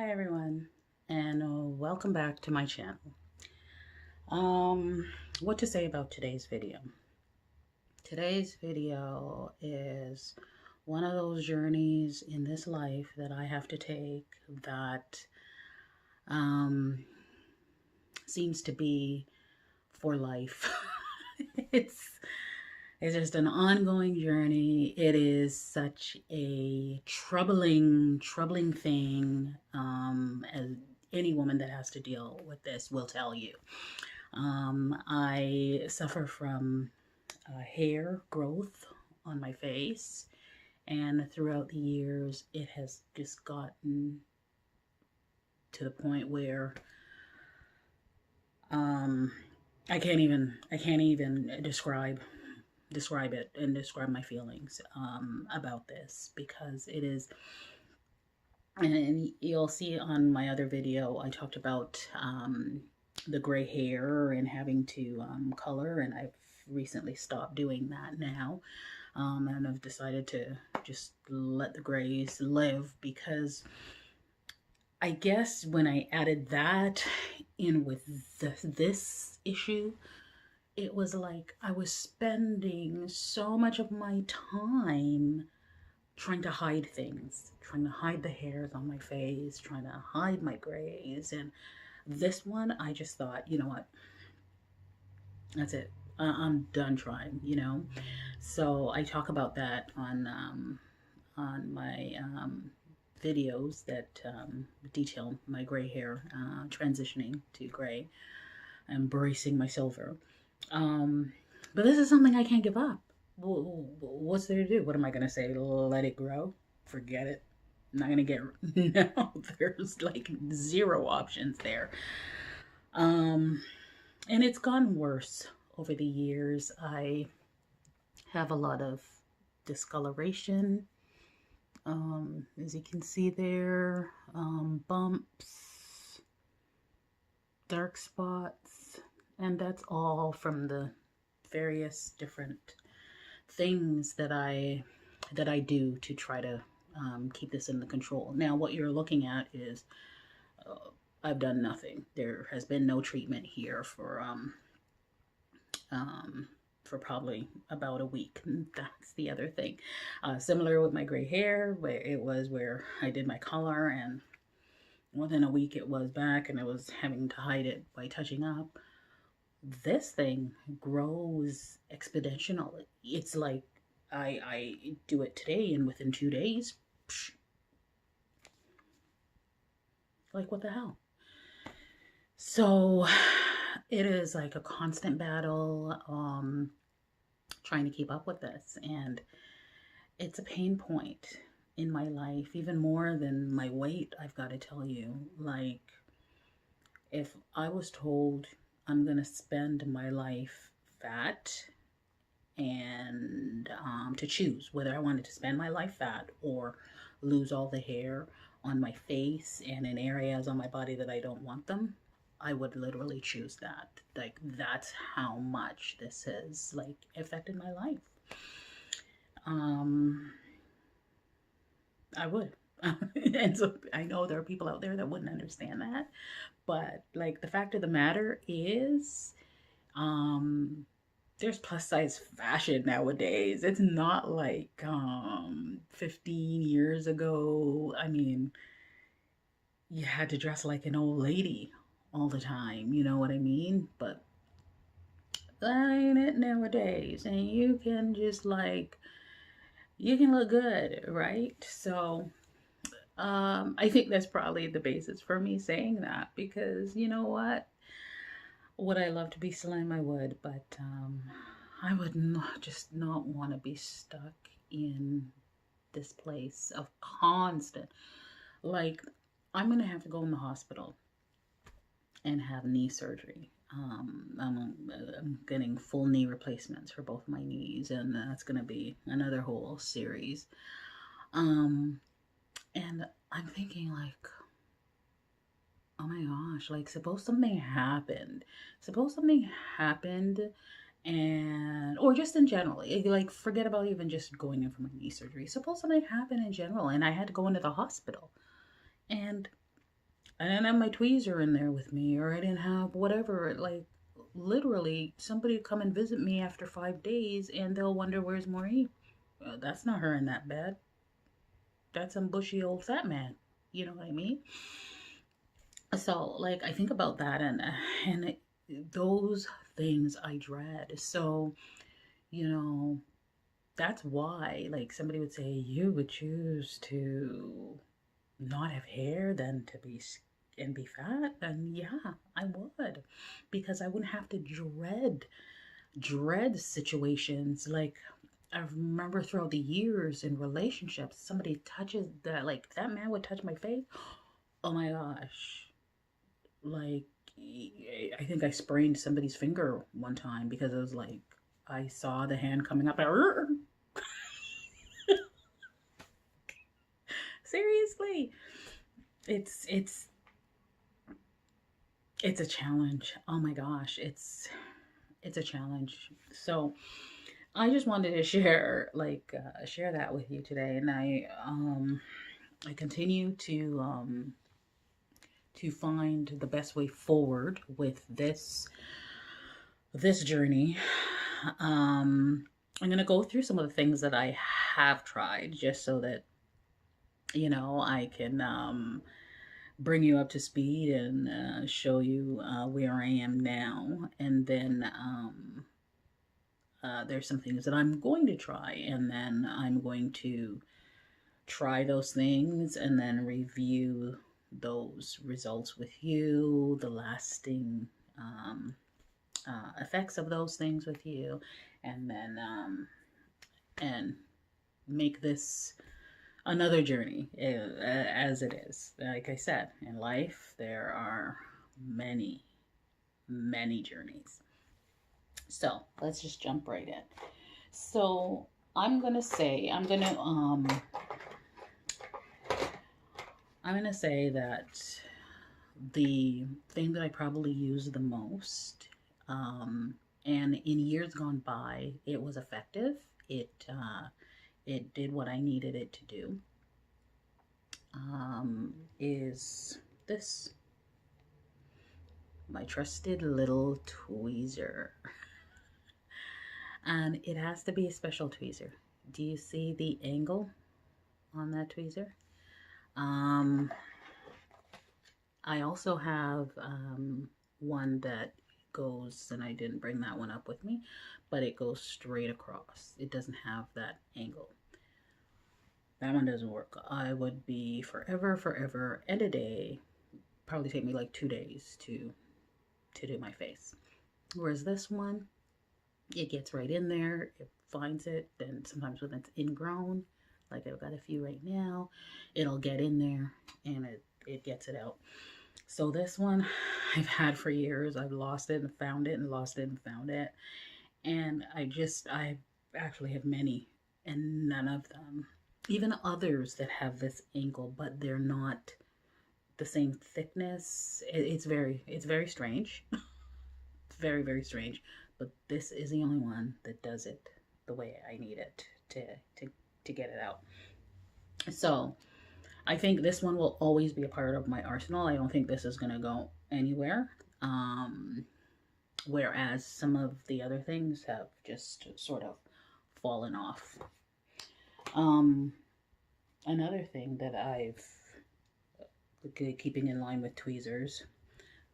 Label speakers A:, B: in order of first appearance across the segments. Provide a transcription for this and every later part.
A: Hi everyone, and welcome back to my channel. What to say about today's video? Today's video is one of those journeys in this life that I have to take that um, seems to be for life. it's it's just an ongoing journey. It is such a troubling thing, as any woman that has to deal with this will tell you. I suffer from hair growth on my face, and throughout the years, it has just gotten to the point where um, I can't even describe it and describe my feelings about this, because it is, and you'll see on my other video I talked about the gray hair and having to color, and I've recently stopped doing that now, and I've decided to just let the grays live, because I guess when I added that in with this issue, it was like I was spending so much of my time trying to hide things, trying to hide the hairs on my face, trying to hide my grays. And this one, I just thought, you know what? That's it. I'm done trying. So I talk about that on my videos that detail my gray hair, transitioning to gray, embracing my silver. But this is something I can't give up. What's there to do? What am I going to say? Let it grow? Forget it. I'm not going to get. No, there's like zero options there. And it's gone worse over the years. I have a lot of discoloration. As you can see there, bumps, dark spots, and that's all from the various different things that I do to try to keep this under control. Now, what you're looking at is I've done nothing. There has been no treatment here for probably about a week. That's the other thing. Similar with my gray hair, where I did my color, and within a week it was back, and I was having to hide it by touching up. This thing grows exponentially. It's like I do it today, and within 2 days, psh, like what the hell? So it is like a constant battle, trying to keep up with this, and it's a pain point in my life, even more than my weight. I've got to tell you, like, if I was told I'm gonna spend my life fat, and to choose whether I wanted to spend my life fat or lose all the hair on my face and in areas on my body that I don't want them, I would literally choose that. Like, that's how much this has like affected my life. I would. And so I know there are people out there that wouldn't understand that, but like, the fact of the matter is, there's plus size fashion nowadays. It's not like 15 years ago. I mean, you had to dress like an old lady all the time, you know what I mean? But that ain't it nowadays. And you can just like, you can look good, right? So I think that's probably the basis for me saying that, because you know what? Would I love to be slim? I would, but I would not want to be stuck in this place of constant, like, I'm gonna have to go in the hospital and have knee surgery. I'm getting full knee replacements for both my knees, and that's gonna be another whole series. And I'm thinking, like, oh my gosh, like, suppose something happened, and or just in general, like, forget about even just going in for my knee surgery. Suppose something happened in general and I had to go into the hospital, and I didn't have my tweezer in there with me, or I didn't have whatever. Like, literally, somebody would come and visit me after 5 days and they'll wonder, where's Maureen? That's not her in that bed. That's some bushy old fat man. You know what I mean? So, like, I think about that, and those things I dread. So, you know, that's why, like, somebody would say, you would choose to not have hair than to be and be fat. And yeah, I would, because I wouldn't have to dread situations. Like, I remember throughout the years in relationships, somebody touches that, like, that man would touch my face. Oh my gosh. Like, I think I sprained somebody's finger one time because it was like, I saw the hand coming up. Seriously, it's it's it's a challenge. Oh my gosh, it's a challenge. So I just wanted to share, like, share that with you today, and I continue to find the best way forward with this journey. I'm gonna go through some of the things that I have tried, just so that I can bring you up to speed and show you where I am now, and then there's some things that I'm going to try, and then I'm going to try those things and then review those results with you, the lasting effects of those things with you, and then and make this another journey, as it is. Like I said, in life there are many, many journeys. So let's just jump right in. So I'm gonna say that the thing that I probably use the most, and in years gone by, it was effective. It did what I needed it to do. Is this, my trusted little tweezer. And it has to be a special tweezer. Do you see the angle on that tweezer? I also have one that goes, and I didn't bring that one up with me, but it goes straight across. It doesn't have that angle. That one doesn't work. I would be forever and a day. Probably take me like 2 days to do my face. Whereas this one, it gets right in there, it finds it, and sometimes when it's ingrown, like I've got a few right now, it'll get in there and it gets it out. So this one I've had for years. I've lost it and found it and lost it and found it. And I actually have many, and none of them, even others that have this angle, but they're not the same thickness. It's very strange. It's very strange. But this is the only one that does it the way I need it to get it out. So I think this one will always be a part of my arsenal. I don't think this is going to go anywhere. Whereas some of the other things have just sort of fallen off. Another thing that I've, keeping in line with tweezers,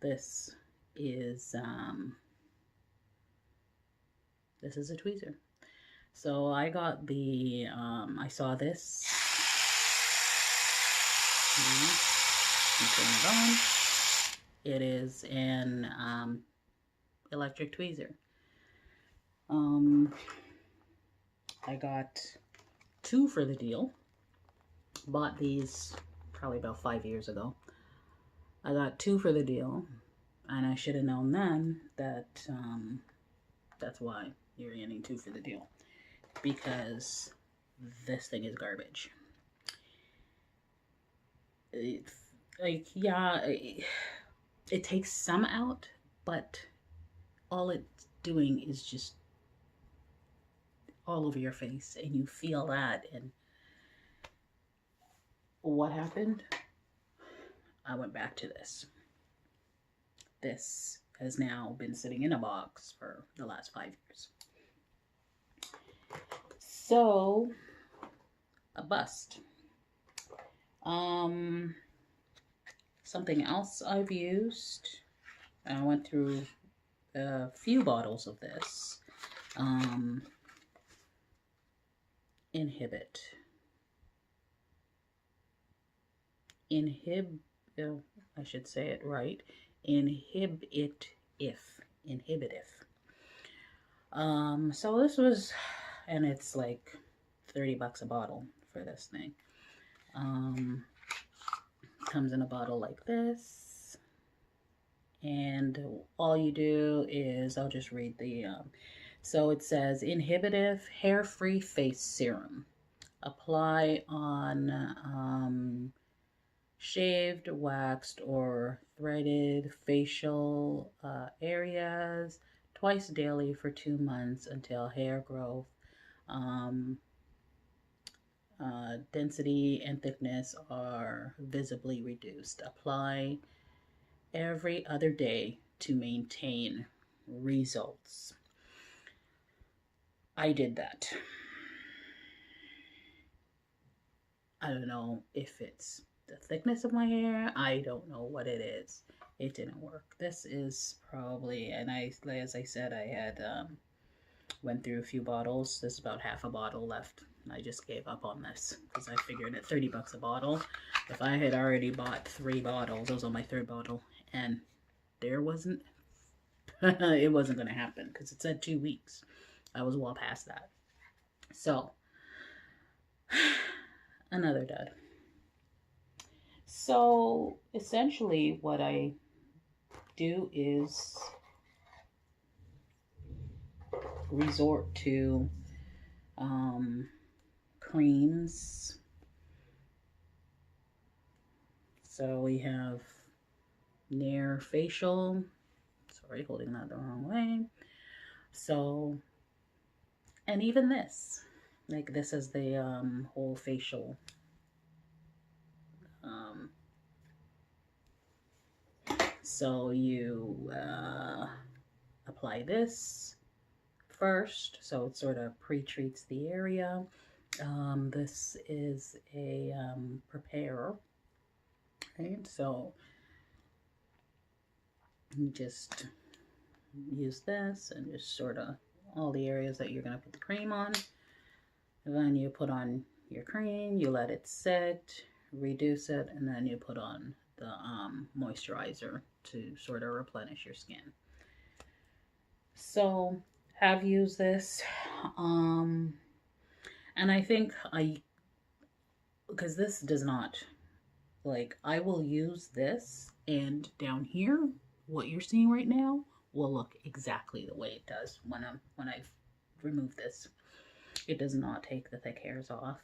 A: this is a tweezer. So I got the, I saw this. Turn it on. It is an electric tweezer. I got 2 for the deal. Bought these probably about 5 years ago. I got 2 for the deal, and I should have known then that that's why you're getting 2 for the deal, because this thing is garbage. It's like, yeah, it takes some out, but all it's doing is just all over your face, and you feel that. And what happened? I went back to this. This has now been sitting in a box for the last 5 years. So, a bust. Something else I've used, I went through a few bottles of this. Inhibit. Oh, I should say it right. Inhibitif. So this was, and it's like $30 a bottle for this thing. Comes in a bottle like this, and all you do is, I'll just read the, so it says Inhibitif Hair-Free Face Serum. Apply on shaved, waxed, or threaded facial areas twice daily for 2 months until hair growth, density, and thickness are visibly reduced. Apply every other day to maintain results. I did that. I don't know if it's the thickness of my hair. I don't know what it is. It didn't work. This is probably, and as I said, I had went through a few bottles. There's about half a bottle left. I just gave up on this because I figured at $30 a bottle, if I had already bought 3 bottles, that was on my 3rd bottle, and there wasn't, it wasn't going to happen because it said 2 weeks. I was well past that. So, another dud. So, essentially what I do is resort to creams. So we have Nair Facial. Sorry, holding that the wrong way. So, and even this, like this is the whole facial. So you apply this first, so it sort of pre-treats the area. This is a prepare, right? So you just use this and just sort of all the areas that you're going to put the cream on. And then you put on your cream, you let it sit, reduce it, and then you put on the moisturizer to sort of replenish your skin. So have used this, and I think because this does not, like, I will use this, and down here, what you're seeing right now will look exactly the way it does when I've removed this. It does not take the thick hairs off.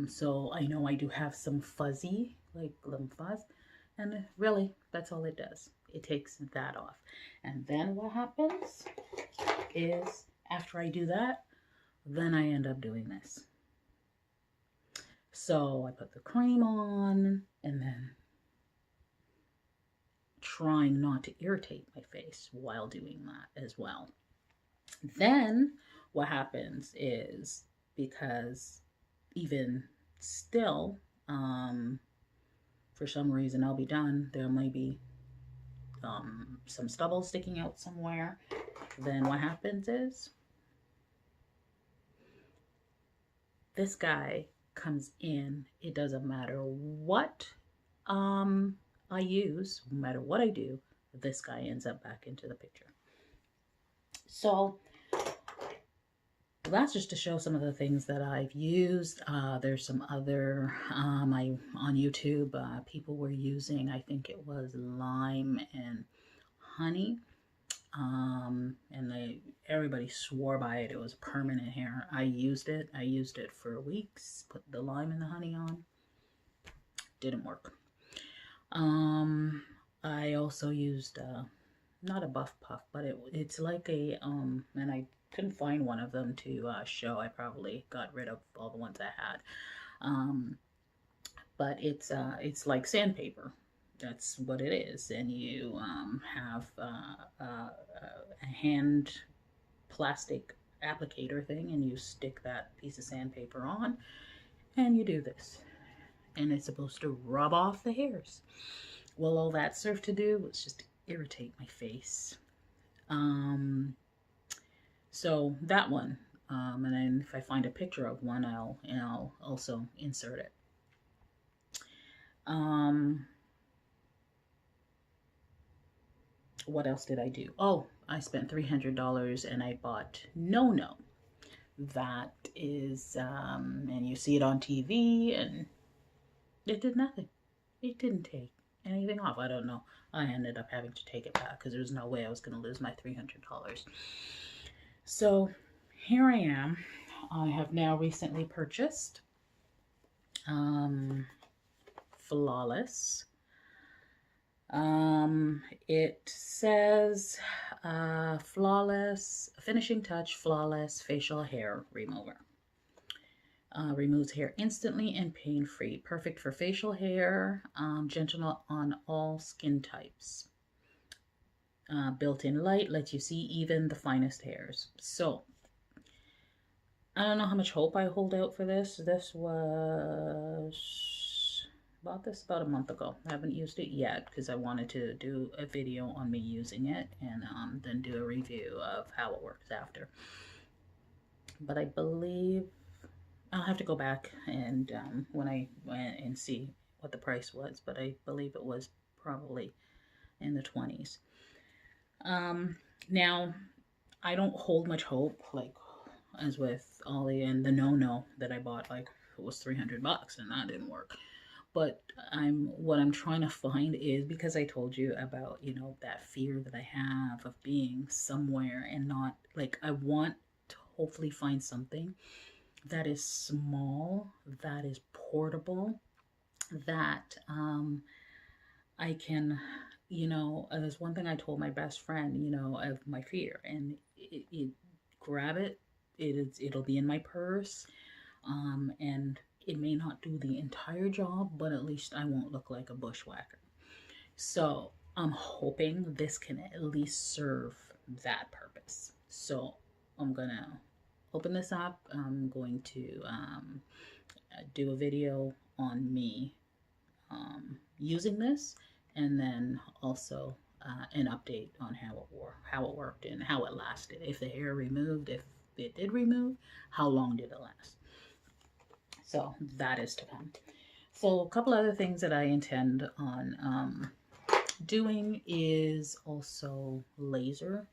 A: So I know I do have some fuzzy, like limb fuzz, and really, that's all it does. It takes that off. And then what happens is, after I do that, then I end up doing this. So I put the cream on, and then trying not to irritate my face while doing that as well. Then what happens is, because even still, for some reason I'll be done, there may be some stubble sticking out somewhere. Then what happens is, this guy comes in. It doesn't matter what I use, no matter what I do, this guy ends up back into the picture. So that's just to show some of the things that I've used. There's some other, on YouTube, people were using, I think it was lime and honey. And everybody swore by it. It was permanent hair. I used it for weeks, put the lime and the honey on. Didn't work. I also used, not a Buff Puff, but it's like a, and I couldn't find one of them to show. I probably got rid of all the ones I had. but it's like sandpaper. That's what it is. And you have a hand plastic applicator thing, and you stick that piece of sandpaper on, and you do this. And it's supposed to rub off the hairs. Well, all that served to do was just irritate my face. So that one, and then if I find a picture of one, I'll also insert it. What else did I do? Oh, I spent $300 and I bought No No. That is, and you see it on TV, and it did nothing. It didn't take anything off. I don't know. I ended up having to take it back because there's no way I was going to lose my $300. So here I am. I have now recently purchased Flawless. It says Flawless Finishing Touch Flawless Facial Hair Remover. Removes hair instantly and pain-free. Perfect for facial hair. Gentle on all skin types. Built-in light lets you see even the finest hairs. So I don't know how much hope I hold out for this. This was bought this about a month ago. I haven't used it yet because I wanted to do a video on me using it and then do a review of how it works after. But I believe I'll have to go back and when I went and see what the price was, but I believe it was probably in the 20s. Now, I don't hold much hope, like as with Ollie and the No No that I bought, like it was $300 and that didn't work. But what I'm trying to find is, because I told you about, you know, that fear that I have of being somewhere and not, like, I want to hopefully find something that is small, that is portable, that I can, you know, there's one thing I told my best friend, you know, of my fear, and it grab it, it'll be in my purse, and it may not do the entire job, but at least I won't look like a bushwhacker. So I'm hoping this can at least serve that purpose. So I'm gonna open this up. I'm going to do a video on me using this, and then also an update on how it worked and how it lasted. If the hair removed, if it did remove, how long did it last? So that is to come. So a couple other things that I intend on doing is also laser.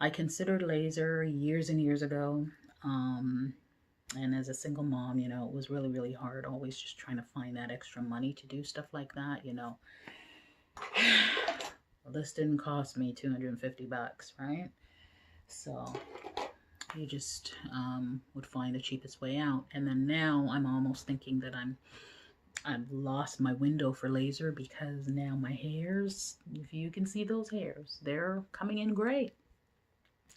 A: I considered laser years and years ago. And as a single mom, you know, it was really, really hard, always just trying to find that extra money to do stuff like that, you know. Well, this didn't cost me $250, right? So you just would find the cheapest way out. And then now I'm almost thinking that I've lost my window for laser, because now my hairs, if you can see those hairs, they're coming in gray.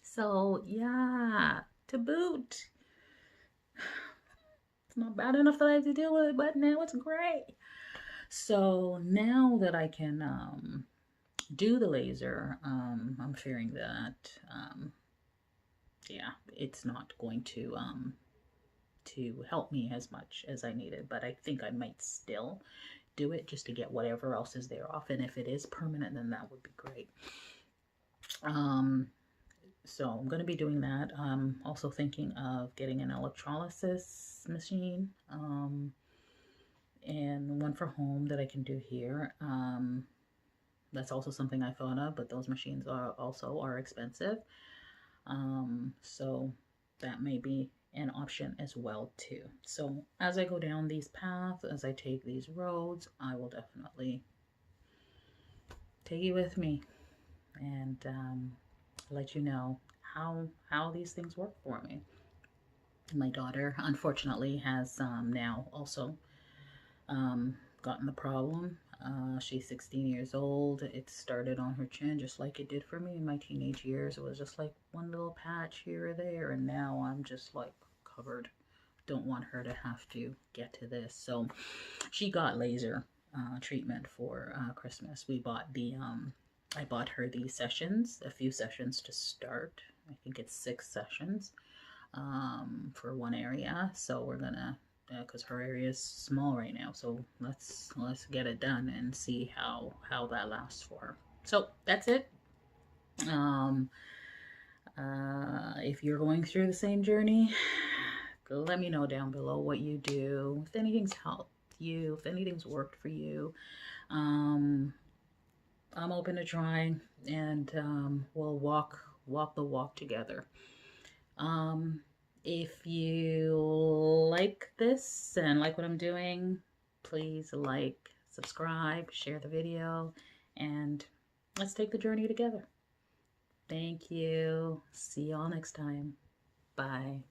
A: So yeah, to boot. It's not bad enough that I have to deal with it, but now it's gray. So now that I can do the laser, I'm fearing that yeah, it's not going to help me as much as I needed, but I think I might still do it just to get whatever else is there off, and if it is permanent, then that would be great. So I'm going to be doing that. Also thinking of getting an electrolysis machine, and one for home that I can do here. That's also something I thought of, but those machines are expensive. So that may be an option as well too. So as I go down these paths, as I take these roads, I will definitely take you with me and let you know how these things work for me. My daughter, unfortunately, has now also gotten the problem. She's 16 years old. It started on her chin just like it did for me in my teenage years. It was just like one little patch here or there, and now I'm just like covered don't want her to have to get to this. So she got laser treatment for Christmas. We bought the I bought her the sessions, a few sessions to start. I think it's 6 sessions for one area. So we're gonna, because her area is small right now. So let's get it done and see how that lasts for her. So that's it. If you're going through the same journey, let me know down below what you do, if anything's helped you, if anything's worked for you. I'm open to trying, and we'll walk the walk together. If you like this and like what I'm doing, please like, subscribe, share the video, and let's take the journey together. Thank you. See y'all next time. Bye.